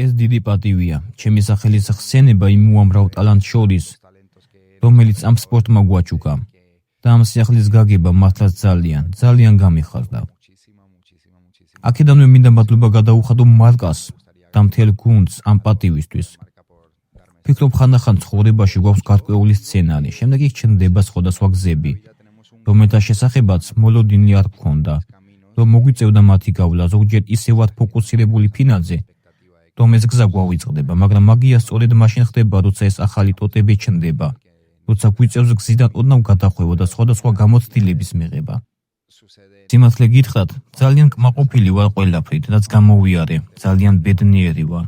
ეს დიდი პატივია, ჩემი სახელის ხსენება იმ უამრავ ტალანტს შორის, რომელიც ამ სპორტმა გვაჩუქა. და ამ სიახლის გაგება მართლაც ძალიან გამიხარდა. აქედანვე მინდა მადლობა გადაუხადო მარკას და მთელ გუნდს ამ პატივისთვის. ფიქრობ ხანდახან ცხოვრებაში გვაქვს გარკვეული სცენარი, შემდეგ იქ ჩნდება სხვადასხვა გზები, რომელთა შესახებაც მოლოდინი არ გქონდა, რომ მოგვიწევდა მათი გავლა, ზოგჯერ ისე ვართ ფოკუსირებული ფინალზე, რომ ეს გზა გვავიწყდება, მაგრამ მაგია სწორედ მაშინ ხდება, როცა ეს ახალი ტოტები ჩნდება, როცა გვიწევს გზიდან ოდნავ გადახვევა და სხვადასხვა გამოცდილების მიღება. სიმართლე გითხრათ, ძალიან კმაყოფილი ვარ ყველაფრით, რაც გამოვიარე, ძალიან ბედნიერი ვარ.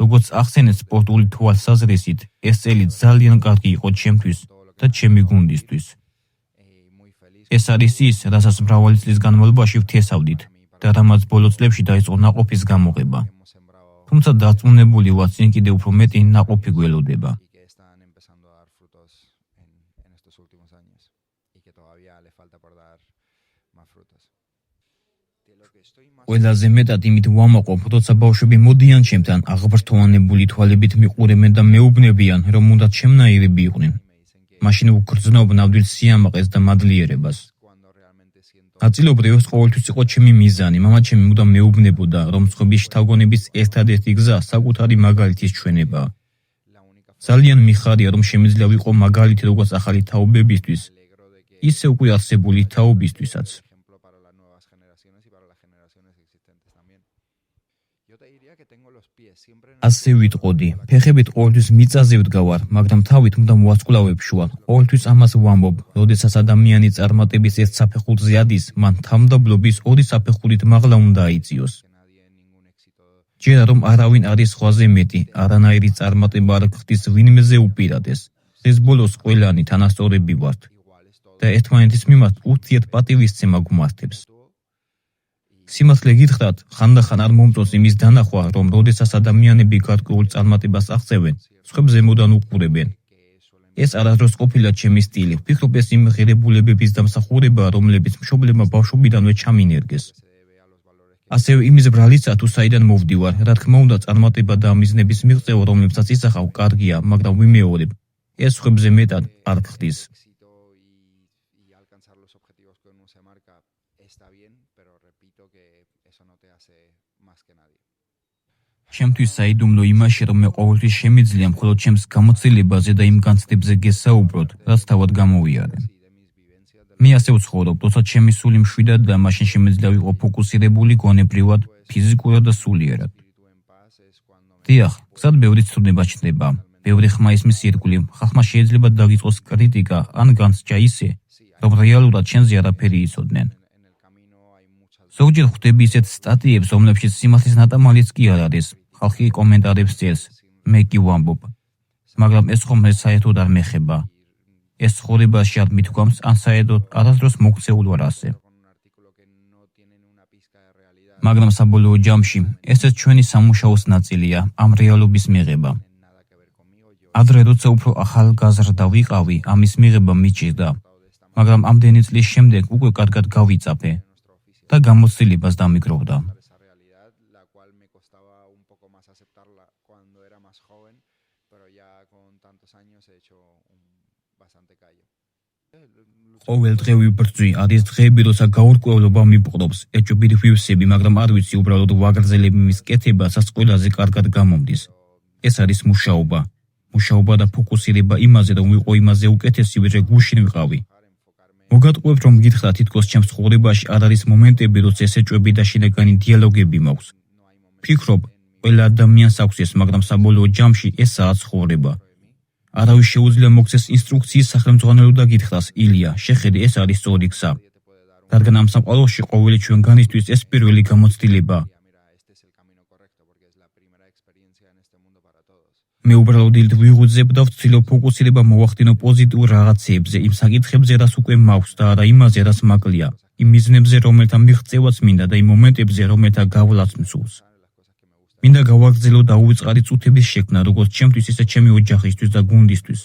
როგორც ახსენეთ სპორტული თვალსაზრისით, ეს წელი ძალიან კარგი იყო ჩემთვის და ჩემი გუნდისთვის. ეს არის ის, რასაც მრავალი წლის განმავლობაში ვთესავდით და რამაც ბოლო წლებში დაიწყო ნაყოფის გამოღება. თუმცა დარწმუნებული ვარ, წინ კიდევ უფრო მეტი ნაყოფი გველოდება. ყველაზე მეტად იმით ვამაყობ, როცა ბავშვები მოდიან ჩემთან, აღბრთოვანებული თვალებით მიყურებენ და მეუბნებიან, რომ უნდა ჩემნაირები იყვნენ. მაშინ ვგრძნობ ნამდვილ სიამაყეს და მადლიერებას. ნაწილობრივ ეს ყოველთვის იყო ჩემი მიზანი. მამა ჩემი მუდამ მეუბნებოდა, რომ სხვების შთაგონების ერთადერთი გზა საკუთარი მაგალითის ჩვენებაა. ძალიან მიხარია, რომ შემიძლია ვიყო მაგალითი როგორც ახალი თაობებისთვის, ისე უკვე არსებული თაობისთვისაც. ასე ვიტყოდი, ფეხებით ყოველთვის მიწაზე ვდგავარ, მაგრამ თავით უნდა მოვასკვლავებ შუა. ყოველთვის ამას ვამბობ, როდესაც ადამიანი წარმატების ერთ საფეხურზე ადის, მან თავმდაბლობის ორი საფეხურით მაღლა უნდა აიწიოს. ჯერა რომ არავინ არის სხვაზე მეტი, არანაირი წარმატება არ გხდის ვინმეზე უპირატეს. ეს ბოლოს ყველანი თანასწორები ვართ და ერთმანეთის მიმართ ურთიერთპატივისცემა გვმართებს. სიმართლე გითხრათ, ხანდახან არ მომწონს იმის დანახვა, რომ როდესაც ადამიანები გარკვეულ წარმატებას აღწევენ, სხვებს ზემოდან უყურებენ. ეს არასდროს ყოფილა ჩემი სტილი. ვფიქრობ, ეს იმ ღირებულებების დამსახურებაა, რომლებიც მშობლებმა ბავშვობიდანვე ჩამინერგეს. ასევე იმის ბრალისა, თუ საიდან მოვდივარ, რა თქმა უნდა, წარმატება და მიზნების მიღწევა, რომლებსაც ისახავ, კარგია, მაგრამ ვიმეორებ, ეს სხვებზე მეტად არ გხდის. ჩემთვის საიდუმლო იმაში, რომ მე ყოველთვის შემიძლია მხოლოდ ჩემს გამოცდილებაზე და იმ განცდებაზე გესაუბროთ, რაც თავად გამოვიარე. მე ასე ვცხოვრობ, როცა ჩემი სული მშვიდად და მაშინ შემიძლია ვიყო ფოკუსირებული გონებრივად, ფიზიკურად და სულიერად. დიახ, გზად ბევრი ცდოდება ჩნდება, ბევრი ხმა ისმის ირგვლივ, ხალხმა შეიძლება დაგიწყოს კრიტიკა ან განსჯა ისე, რომ რეალურად ჩვენზე არაფერი იცოდნენ. ზოგჯერ ხვდები ისეთ სტატიებს, რომლებშიც სიმართლის ნატამალიც კი არ არის. ხალხი კომენტარებს წერს, მე კი ვამბობ, მაგრამ ეს ხომ საერთოდ არ მეხება. ეს ცხოვრებაში არ მithქვამს, ან საერთოდ არასდროს მოქცეულ ვარ ასე. მაგრამ საბოლოო ჯამში, ესეც ჩვენი სამუშაოს ნაწილია, ამ რეალობის მიღება. ადრე როცა უფრო ახალგაზრდა ვიყავი, ამის მიღება მიჭირდა, მაგრამ ამდენი წლის შემდეგ უკვე კარგად გავიწაფე და გამოცდილებას დამიგროვდა. ყოველ დღე ვიბრძვი, არის დღეები, როცა გაურკვევლობა მიპყრობს, ეჭვებით ვივსები, მაგრამ არ ვიცი უბრალოდ ვაგრძელებ იმის კეთება, რაც ყველაზე კარგად გამომდის. ეს არის მუშაობა. მუშაობა და ფოკუსირება იმაზე, რომ ვიყო იმაზე უკეთესი, ვიდრე გუშინ ვიყავი. მოგატყუებთ, რომ გითხრათ, თითქოს ჩემს ცხოვრებაში არ არის მომენტები, როცა ეს ეჭვები და შინაგანი დიალოგები მაქვს. ვფიქრობ, ყველა ადამიანს აქვს ეს, მაგრამ საბოლოო ჯამში ესაა ცხოვრება. არავის შეუძლია მოგცეს ინსტრუქციის სახელმძღვანელო და გითხრას, ილია, შეხედე, ეს არის სწორი გზა. რადგან ამ სამყაროში ყოველი ჩვენგანისთვის ეს პირველი გამოცდილებაა. მე უბრალოდ ვიღუძებ და ვცდილობ ფოკუსირება მოვახდინო პოზიტიურ რაღაცეებზე, იმ საკითხებზე, რაც უკვე მაქვს და არა იმაზე, რაც მაკლია, იმ მიზნებზე, რომელთა მიღწევაც მინდა და იმ მომენტებზე, რომელთა გავლაც მსურს. მინდა გავაგრძელო დაუვიწყარი წუთების შექმნა, როგორც ჩემთვის, ისე ჩემი ოჯახისთვის და გუნდისთვის.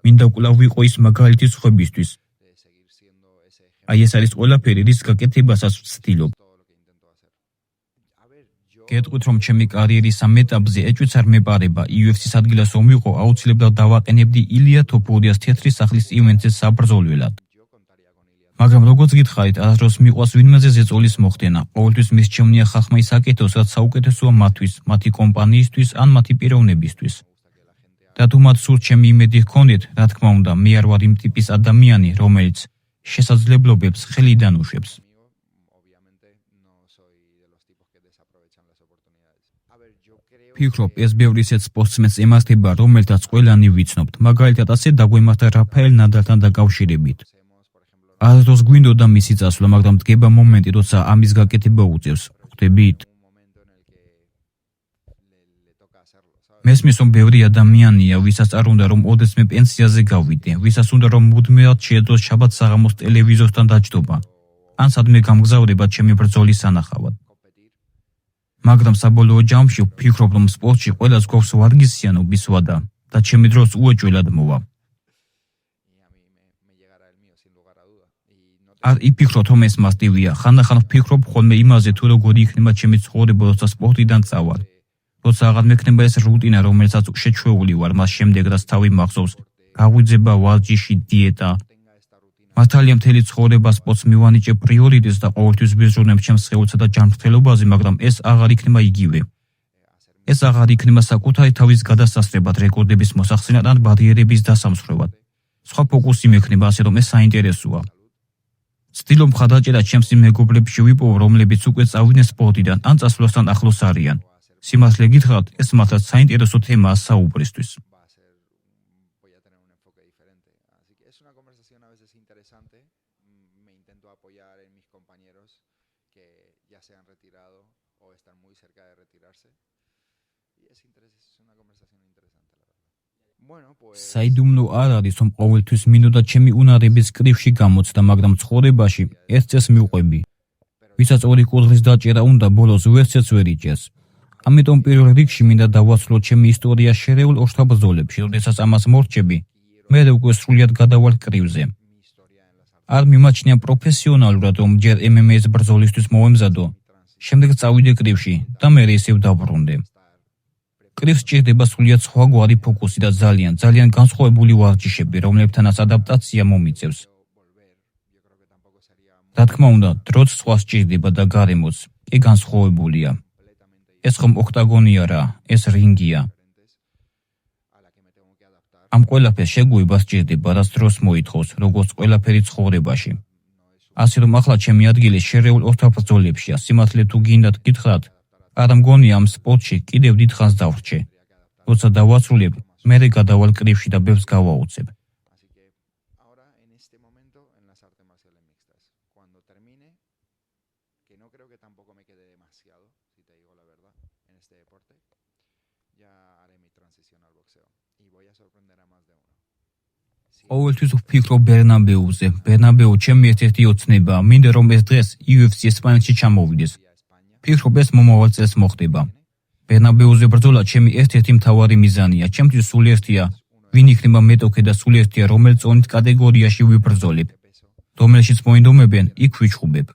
მინდა კვლავ ვიყო ის მაგალითი სხვებისთვის. აი ეს არის ყველაფერი, რის გაკეთებასაც ვცდილობ. გეტყვით რომ ჩემი კარიერის ამ ეტაპზე ეჭვიც არ მეპარება UFC-ს ადგილას რომ ვიყო აუცილებლად დავაყენებდი ილია თოფურიას თეთრი სახლის ივენტზე საბრძოლველად. მაგრამ როგორც გითხარით, არასდროს მიყვას ვინმეზე ზეწოლის მოხდენა. ყოველთვის მისჩევნია ხალხმა ის აკეთოს, რაც საუკეთესოა მათთვის, მათი კომპანიისთვის ან მათი პიროვნებისთვის. და თუ მათ სურთ ჩემი იმედი ჰქონდეთ, რა თქმა უნდა, მე არ ვარ იმ ტიპის ადამიანი, რომელიც შესაძლებლობებს ხელიდან უშვებს. ფიქრობ, ეს ბევრი ისეთ სპორტსმენს ემართება, რომელთაც ყველანი ვიცნობთ, მაგალითად ასე დაგვემართა რაფაელ ნადალთან დაკავშირებით. არასდროს გვინდოდა მისი წასვლა, მაგრამ დგება მომენტი, როცა ამის გაკეთება უწევს. ხვდებით? მესმის რომ ბევრი ადამიანია, ვისაც არ უნდა რომ ოდესმე პენსიაზე გავიდე, ვისაც უნდა რომ მუდმივად შეეძლოს შაბათ საღამოს ტელევიზორთან დაჯდობა, ან სადმე გამგზავრება ჩემი ბრძოლის სანახავად. მაგრამ საბოლოო ჯამში ვფიქრობ, რომ სპორტში ყველას გვაქვს ვარგისიანობის ვადა და ჩემი დროს უეჭველად მოვა. არ იფიქროთ, რომ ეს მასტივია, ხანდახან ვფიქრობ ხოლმე იმაზე, თუ როგორი იქნება ჩემი ცხოვრება, როცა სპორტიდან წავალ. როცა აღარ მექნება ეს რუტინა, რომელსაც შეჩვეული ვარ, მას შემდეგ რაც თავი მახსოვს, გაღვიძება, ვარჯიში, დიეტა. მართალია მთელი ცხოვრება სპორტს მივანიჭებ პრიორიტეტს და ყოველთვის ვიზრუნებ ჩემს სხეულსა და ჯანმრთელობაზე, მაგრამ ეს აღარ იქნება იგივე. ეს აღარ იქნება საკუთარი თავის გადასასწრებად, რეკორდების მოსახსენად ან ბარიერების დასამსხვრევად. სხვა ფოკუსი მექნება, ასე რომ ეს საინტერესოა. ცდილობ მხარდაჭერა ჩემს იმ მეგობრებში ვიპოვო, რომლებიც უკვე წავიდნენ სპორტიდან ან წასვლასთან ახლოს არიან. სიმართლე გითხრათ, ეს მართლაც საინტერესო თემაა საუბრისთვის. საიდუმლო არ არის, რომ ყოველთვის მინდოდა ჩემი უნარების კრივში გამოცდა, მაგრამ ცხოვრებაში ერთ წელს მივყვები. ვისაც ორი კუთხის დაჭერა უნდა, ბოლოს ვერცერთს ვერ იჭერს. ამიტომ პირველ რიგში მინდა დავასრულო ჩემი ისტორია შერეულ ოშთაბრძოლებში, როდესაც ამას მორჩები, მე უკვე სრულიად გადავალ კრივზე. არ მიმაჩნია პროფესიონალურად, რომ ჯერ MMA-ს ბრძოლისთვის მოვემზადო, შემდეგ წავიდე კრივში და მე ისევ დავბრუნდე. კრივს სჭირდება სრულიად სხვაგვარი ფოკუსი და ძალიან განსხვავებული ვარჯიშები, რომლებთანაც ადაპტაცია მომიწევს. რა თქმა უნდა, დროც სხვა სჭირდება და გარემოც კი განსხვავებულია. ეს ხომ ოქტაგონია რა, ეს რინგია. ამ ყველაფერს შეგუება სჭირდება, რაც დროს მოითხოვს, როგორც ყველაფერი ცხოვრებაში. ასე რომ ახლა ჩემი ადგილი შერეულ ოთაბრძოლებშია, სიმართლე თუ გინდათ გითხრათ, არ მგონია ამ სპორტში კიდევ დიდხანს დავრჩე. როცა დავასრულებ, მერე გადავალ კრივში და ბევრს გავაუწებ. ყოველთვის ვფიქრობ ბერნაბეუზე. ბერნაბეუ ჩემი ერთ-ერთი ოცნებაა. მინდა რომ ეს დღეს UFC ესპანეთში ჩამოვიდეს. ვფიქრობ ეს მომავალ წელს მოხდება. ბერნაბეუზე ბრძოლა ჩემი ერთ-ერთი მთავარი მიზანია. ჩემთვის სულიერტია, ვინ იქნება მეტოქე და სულიერტია, რომელ წონით კატეგორიაში ვიბრძოლებ. რომელშიც მოინდომებენ, იქ ვიჩხუბებ.